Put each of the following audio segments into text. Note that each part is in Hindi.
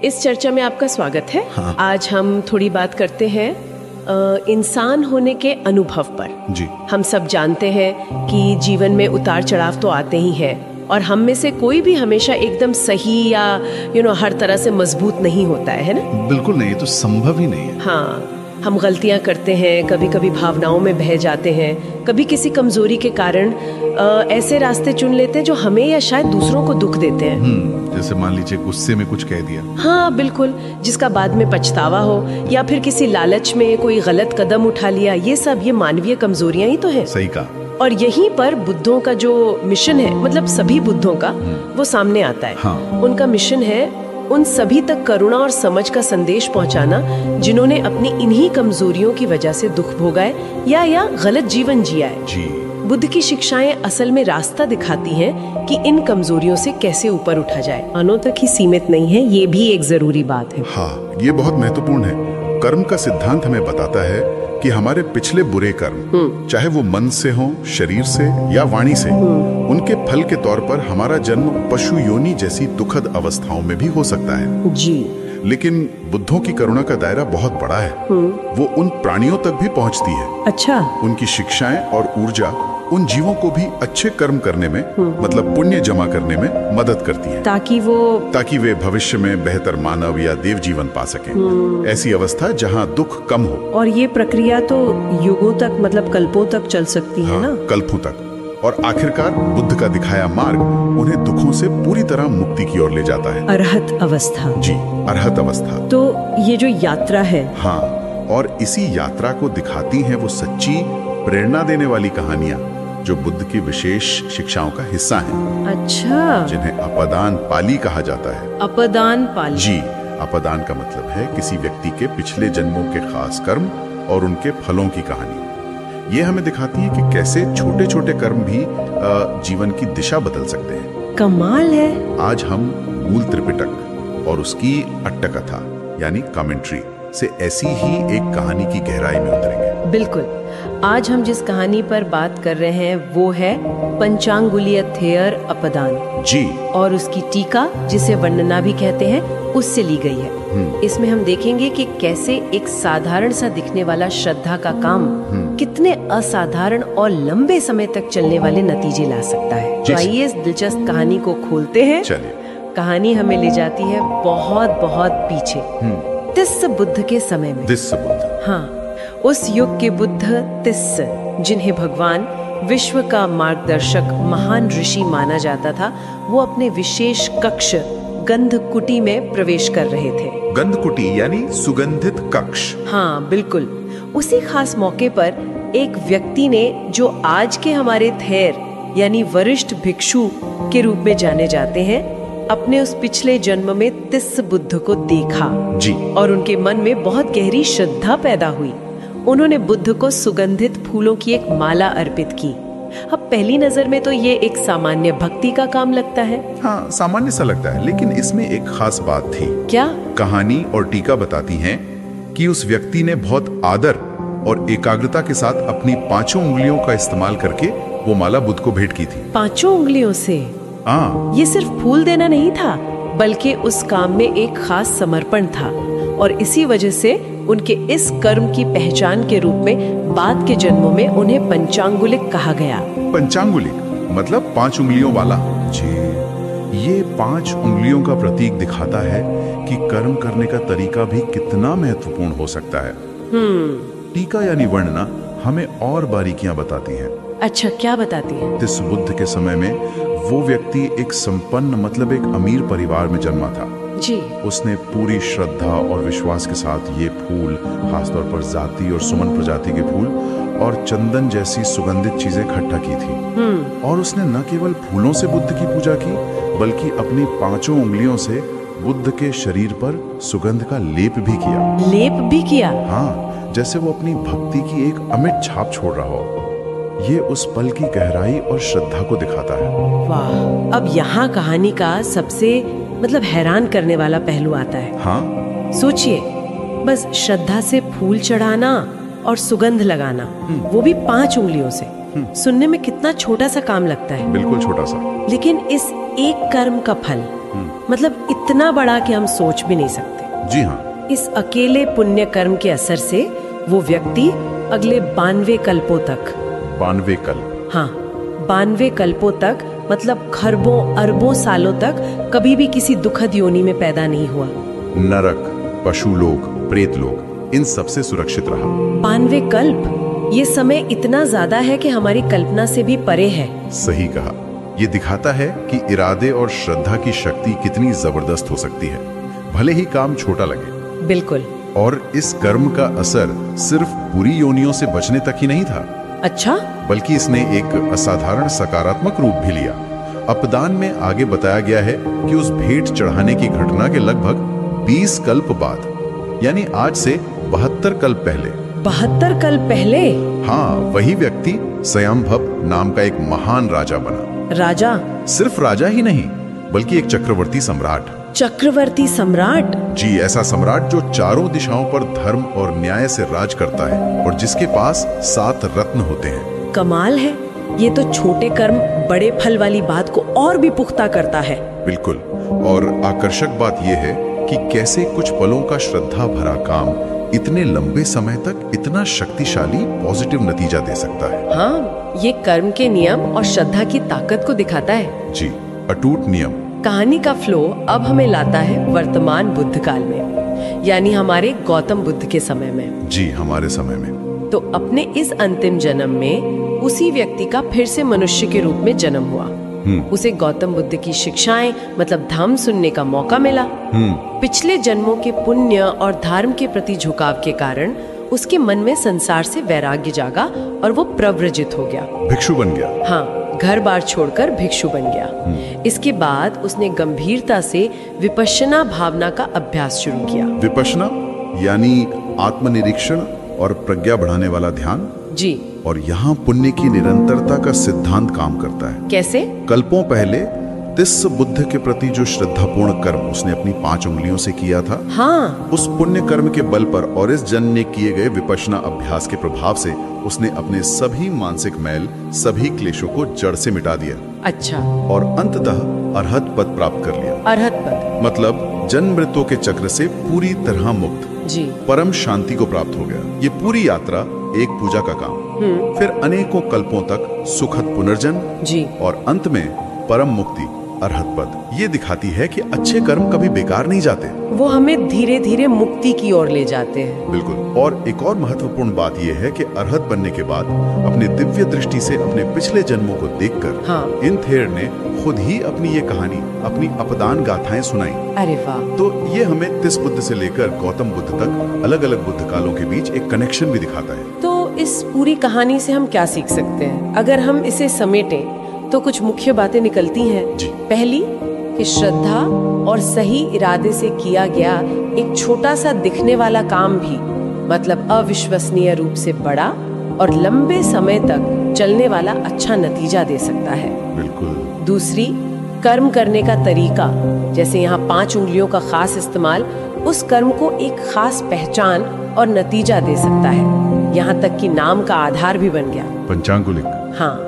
इस चर्चा में आपका स्वागत है। हाँ। आज हम थोड़ी बात करते हैं इंसान होने के अनुभव पर। जी। हम सब जानते हैं कि जीवन में उतार चढ़ाव तो आते ही हैं और हम में से कोई भी हमेशा एकदम सही या हर तरह से मजबूत नहीं होता है ना? बिल्कुल नहीं, ये तो संभव ही नहीं है। हाँ, हम गलतियां करते हैं, कभी कभी भावनाओं में बह जाते हैं, कभी किसी कमजोरी के कारण ऐसे रास्ते चुन लेते हैं जो हमें या शायद दूसरों को दुख देते हैं। जैसे मान लीजिए गुस्से में कुछ कह दिया। हाँ बिल्कुल, जिसका बाद में पछतावा हो, या फिर किसी लालच में कोई गलत कदम उठा लिया। ये मानवीय कमजोरियां ही तो है। सही कहा। और यहीं पर बुद्धों का जो मिशन है, मतलब सभी बुद्धों का, वो सामने आता है। हाँ। उनका मिशन है उन सभी तक करुणा और समझ का संदेश पहुंचाना जिन्होंने अपनी इन्हीं कमजोरियों की वजह से दुख भोगा है या गलत जीवन जिया है। जी। बुद्ध की शिक्षाएं असल में रास्ता दिखाती हैं कि इन कमजोरियों से कैसे ऊपर उठा जाए। मानव तक ही सीमित नहीं है, ये भी एक जरूरी बात है। हाँ, ये बहुत महत्वपूर्ण है। कर्म का सिद्धांत हमें बताता है कि हमारे पिछले बुरे कर्म, चाहे वो मन से हो, शरीर से या वाणी से, उनके फल के तौर पर हमारा जन्म पशु योनि जैसी दुखद अवस्थाओं में भी हो सकता है। जी। लेकिन बुद्धों की करुणा का दायरा बहुत बड़ा है। वो उन प्राणियों तक भी पहुंचती है। अच्छा। उनकी शिक्षाएं और ऊर्जा उन जीवों को भी अच्छे कर्म करने में, मतलब पुण्य जमा करने में मदद करती है, ताकि वे भविष्य में बेहतर मानव या देव जीवन पा सकें। ऐसी अवस्था जहां दुख कम हो। और ये प्रक्रिया तो युगों तक, मतलब कल्पों तक चल सकती है ना? कल्पों तक। और आखिरकार बुद्ध का दिखाया मार्ग उन्हें दुखों से पूरी तरह मुक्ति की ओर ले जाता है। अरहत अवस्था। जी, अरहत अवस्था। तो ये जो यात्रा है। हाँ, और इसी यात्रा को दिखाती हैं वो सच्ची प्रेरणा देने वाली कहानियां जो बुद्ध की विशेष शिक्षाओं का हिस्सा हैं। अच्छा। जिन्हें अपदान पाली कहा जाता है। अपदान पाली। जी, अपदान का मतलब है किसी व्यक्ति के पिछले जन्मों के खास कर्म और उनके फलों की कहानी। ये हमें दिखाती है कि कैसे छोटे छोटे कर्म भी जीवन की दिशा बदल सकते हैं। कमाल है। आज हम मूल त्रिपिटक और उसकी अट्टकथा यानी कमेंट्री से ऐसी ही एक कहानी की गहराई में उतरेंगे। बिल्कुल। आज हम जिस कहानी पर बात कर रहे हैं वो है पंचांगुलीय थेयर अपदान। जी। और उसकी टीका, जिसे वर्णना भी कहते हैं, उससे ली गई है। इसमें हम देखेंगे कि कैसे एक साधारण सा दिखने वाला श्रद्धा का काम कितने असाधारण और लंबे समय तक चलने वाले नतीजे ला सकता है। तो आइए इस दिलचस्प कहानी को खोलते हैं। चलिए। कहानी हमें ले जाती है बहुत बहुत पीछे, तिस्स बुद्ध के समय में। तिस्स बुद्ध। हाँ, उस युग के बुद्ध तिस्स, जिन्हें भगवान विश्व का मार्गदर्शक महान ऋषि माना जाता था, वो अपने विशेष कक्ष गंधकुटी में प्रवेश कर रहे थे। गंधकुटी यानी सुगंधित कक्ष। हाँ बिल्कुल। उसी खास मौके पर एक व्यक्ति ने, जो आज के हमारे थेर यानी वरिष्ठ भिक्षु के रूप में जाने जाते हैं, अपने उस पिछले जन्म में तिस्स बुद्ध को देखा। जी। और उनके मन में बहुत गहरी श्रद्धा पैदा हुई। उन्होंने बुद्ध को सुगंधित फूलों की एक माला अर्पित की। अब पहली नजर में तो ये एक सामान्य भक्ति का काम लगता है। हाँ, सामान्य सा लगता है, लेकिन इसमें एक खास बात थी। क्या? कहानी और टीका बताती हैं कि उस व्यक्ति ने बहुत आदर और एकाग्रता के साथ अपनी 5 उंगलियों का इस्तेमाल करके वो माला बुद्ध को भेंट की थी। 5 उंगलियों से? हाँ। ये सिर्फ फूल देना नहीं था, बल्कि उस काम में एक खास समर्पण था। और इसी वजह से उनके इस कर्म की पहचान के रूप में बाद के जन्मों में उन्हें पंचांगुलिक कहा गया। पंचांगुलिक मतलब 5 उंगलियों वाला। जी। ये 5 उंगलियों का प्रतीक दिखाता है कि कर्म करने का तरीका भी कितना महत्वपूर्ण हो सकता है। टीका यानी वर्णना हमें और बारीकियां बताती है। अच्छा, क्या बताती है? तिस्स बुद्ध के समय में वो व्यक्ति एक संपन्न, मतलब एक अमीर परिवार में जन्मा था। जी। उसने पूरी श्रद्धा और विश्वास के साथ ये फूल, खासतौर पर जाति और सुमन प्रजाति के फूल और चंदन जैसी सुगंधित चीजें इकट्ठा की थी। और उसने न केवल फूलों से बुद्ध की पूजा की, बल्कि अपनी 5 उंगलियों से बुद्ध के शरीर पर सुगंध का लेप भी किया। लेप भी किया? हाँ, जैसे वो अपनी भक्ति की एक अमिट छाप छोड़ रहा हो। ये उस पल की गहराई और श्रद्धा को दिखाता है। वाह। अब यहाँ कहानी का सबसे हैरान करने वाला पहलू आता है। हाँ? सोचिए, बस श्रद्धा से फूल चढ़ाना और सुगंध लगाना, वो भी 5 उंगलियों से। सुनने में कितना छोटा सा काम लगता है। बिल्कुल छोटा सा। लेकिन इस एक कर्म का फल मतलब इतना बड़ा कि हम सोच भी नहीं सकते। जी हाँ। इस अकेले पुण्य कर्म के असर से वो व्यक्ति अगले 92 कल्पों तक, 92 कल्प, हाँ 92 कल्पों तक, मतलब खरबों अरबों सालों तक कभी भी किसी दुखद योनि में पैदा नहीं हुआ। नरक, पशु लोक, प्रेत लोक, इन सब से सुरक्षित रहा। 92 कल्प, ये समय इतना ज्यादा है कि हमारी कल्पना से भी परे है। सही कहा। ये दिखाता है कि इरादे और श्रद्धा की शक्ति कितनी जबरदस्त हो सकती है, भले ही काम छोटा लगे। बिल्कुल। और इस कर्म का असर सिर्फ बुरी योनियों से बचने तक ही नहीं था। अच्छा? बल्कि इसने एक असाधारण सकारात्मक रूप भी लिया। अपदान में आगे बताया गया है कि उस भेंट चढ़ाने की घटना के लगभग 20 कल्प बाद, यानी आज से 72 कल्प पहले। 72 कल्प पहले? हाँ, वही व्यक्ति स्वयंभव नाम का एक महान राजा बना। राजा? सिर्फ राजा ही नहीं, बल्कि एक चक्रवर्ती सम्राट। चक्रवर्ती सम्राट? जी, ऐसा सम्राट जो चारों दिशाओं पर धर्म और न्याय से राज करता है और जिसके पास 7 रत्न होते हैं। कमाल है, ये तो छोटे कर्म बड़े फल वाली बात को और भी पुख्ता करता है। बिल्कुल। और आकर्षक बात यह है कि कैसे कुछ पलों का श्रद्धा भरा काम इतने लंबे समय तक इतना शक्तिशाली पॉजिटिव नतीजा दे सकता है। हाँ, ये कर्म के नियम और श्रद्धा की ताकत को दिखाता है। जी, अटूट नियम। कहानी का फ्लो अब हमें लाता है वर्तमान बुद्ध काल में, यानी हमारे गौतम बुद्ध के समय में। जी, हमारे समय में। तो अपने इस अंतिम जन्म में उसी व्यक्ति का फिर से मनुष्य के रूप में जन्म हुआ। उसे गौतम बुद्ध की शिक्षाएं मतलब धम्म सुनने का मौका मिला। पिछले जन्मों के पुण्य और धर्म के प्रति झुकाव के कारण उसके मन में संसार से वैराग्य जागा और वो प्रव्रजित हो गया, भिक्षु बन गया। हाँ, घर बार छोड़कर भिक्षु बन गया। इसके बाद उसने गंभीरता से विपश्यना भावना का अभ्यास शुरू किया। विपश्यना यानी आत्मनिरीक्षण और प्रज्ञा बढ़ाने वाला ध्यान। जी। और यहाँ पुण्य की निरंतरता का सिद्धांत काम करता है। कैसे? कल्पों पहले तिस्स बुद्ध के प्रति जो श्रद्धापूर्ण कर्म उसने अपनी 5 उंगलियों से किया था, हाँ, उस पुण्य कर्म के बल पर और इस जन्म में किए गए विपश्यना अभ्यास के प्रभाव से उसने अपने सभी मानसिक मैल, सभी क्लेशों को जड़ से मिटा दिया। अच्छा। और अंततः अरहत पद प्राप्त कर लिया। अरहत पद मतलब जन्म मृत्यु के चक्र से पूरी तरह मुक्त। जी। परम शांति को प्राप्त हो गया। ये पूरी यात्रा एक पूजा का काम, फिर अनेकों कल्पों तक सुखद पुनर्जन्म। जी। और अंत में परम मुक्ति, अरहत पद। ये दिखाती है कि अच्छे कर्म कभी बेकार नहीं जाते, वो हमें धीरे धीरे मुक्ति की ओर ले जाते हैं। बिल्कुल। और एक और महत्वपूर्ण बात यह है कि अरहत बनने के बाद अपने दिव्य दृष्टि से अपने पिछले जन्मों को देखकर, हाँ, इन थेर ने खुद ही अपनी ये कहानी, अपनी अपदान गाथाएं सुनाई। अरे वाह। तो ये हमें तिस बुद्ध से लेकर गौतम बुद्ध तक अलग अलग बुद्ध कालों के बीच एक कनेक्शन भी दिखाता है। तो इस पूरी कहानी से हम क्या सीख सकते हैं? अगर हम इसे समेटें तो कुछ मुख्य बातें निकलती हैं। पहली, कि श्रद्धा और सही इरादे से किया गया एक छोटा सा दिखने वाला काम भी मतलब अविश्वसनीय रूप से बड़ा और लंबे समय तक चलने वाला अच्छा नतीजा दे सकता है। बिल्कुल। दूसरी, कर्म करने का तरीका, जैसे यहाँ 5 उंगलियों का खास इस्तेमाल, उस कर्म को एक खास पहचान और नतीजा दे सकता है। यहाँ तक कि नाम का आधार भी बन गया, पंचांगुलिक। हाँ।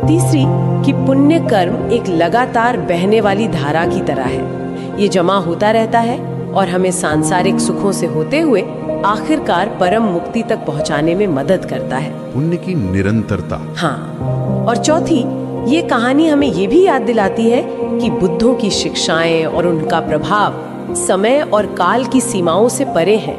तीसरी, कि पुण्य कर्म एक लगातार बहने वाली धारा की तरह है। ये जमा होता रहता है और हमें सांसारिक सुखों से होते हुए आखिरकार परम मुक्ति तक पहुंचाने में मदद करता है। पुण्य की निरंतरता। हाँ। और चौथी, ये कहानी हमें ये भी याद दिलाती है कि बुद्धों की शिक्षाएं और उनका प्रभाव समय और काल की सीमाओं से परे हैं।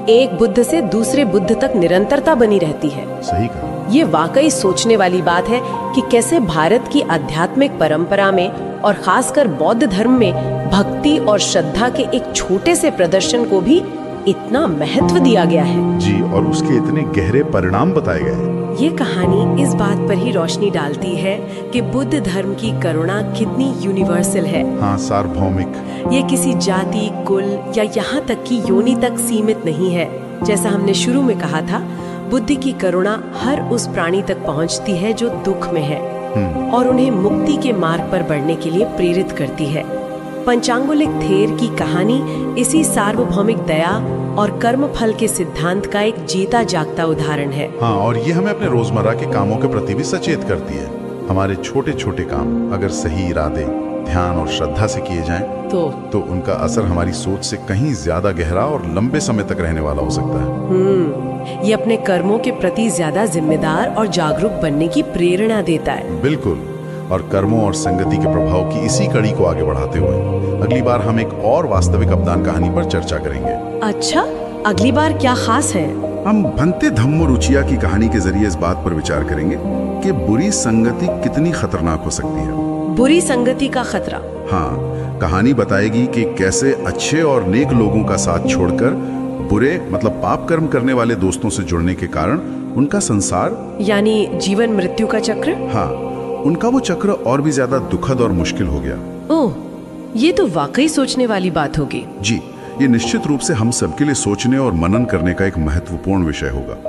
एक बुद्ध से दूसरे बुद्ध तक निरंतरता बनी रहती है। सही कहा। ये वाकई सोचने वाली बात है कि कैसे भारत की आध्यात्मिक परंपरा में और खासकर बौद्ध धर्म में भक्ति और श्रद्धा के एक छोटे से प्रदर्शन को भी इतना महत्व दिया गया है। जी, और उसके इतने गहरे परिणाम बताए गए हैं। ये कहानी इस बात पर ही रोशनी डालती है कि बुद्ध धर्म की करुणा कितनी यूनिवर्सल है। हाँ, सार्वभौमिक। ये किसी जाति, कुल या यहाँ तक कि योनि तक सीमित नहीं है। जैसा हमने शुरू में कहा था, बुद्धि की करुणा हर उस प्राणी तक पहुँचती है जो दुख में है और उन्हें मुक्ति के मार्ग पर बढ़ने के लिए प्रेरित करती है। पंचांगुलिक थेर की कहानी इसी सार्वभौमिक दया और कर्म फल के सिद्धांत का एक जीता जागता उदाहरण है। हाँ, और ये हमें अपने रोजमर्रा के कामों के प्रति भी सचेत करती है। हमारे छोटे छोटे काम अगर सही इरादे, ध्यान और श्रद्धा से किए जाएं तो उनका असर हमारी सोच से कहीं ज्यादा गहरा और लंबे समय तक रहने वाला हो सकता है। ये अपने कर्मों के प्रति ज्यादा जिम्मेदार और जागरूक बनने की प्रेरणा देता है। बिल्कुल। और कर्मों और संगति के प्रभाव की इसी कड़ी को आगे बढ़ाते हुए अगली बार हम एक और वास्तविक अपदान कहानी पर चर्चा करेंगे। अच्छा, अगली बार क्या खास है? हम भंते धम्मो रुचिया की कहानी के जरिए इस बात पर विचार करेंगे कि बुरी संगति कितनी खतरनाक हो सकती है। बुरी संगति का खतरा? हाँ, कहानी बताएगी कि कैसे अच्छे और नेक लोगों का साथ छोड़कर बुरे मतलब पाप कर्म करने वाले दोस्तों से जुड़ने के कारण उनका संसार यानी जीवन मृत्यु का चक्र, हाँ, उनका वो चक्र और भी ज्यादा दुखद और मुश्किल हो गया। ओह, ये तो वाकई सोचने वाली बात होगी। जी, ये निश्चित रूप से हम सबके लिए सोचने और मनन करने का एक महत्वपूर्ण विषय होगा।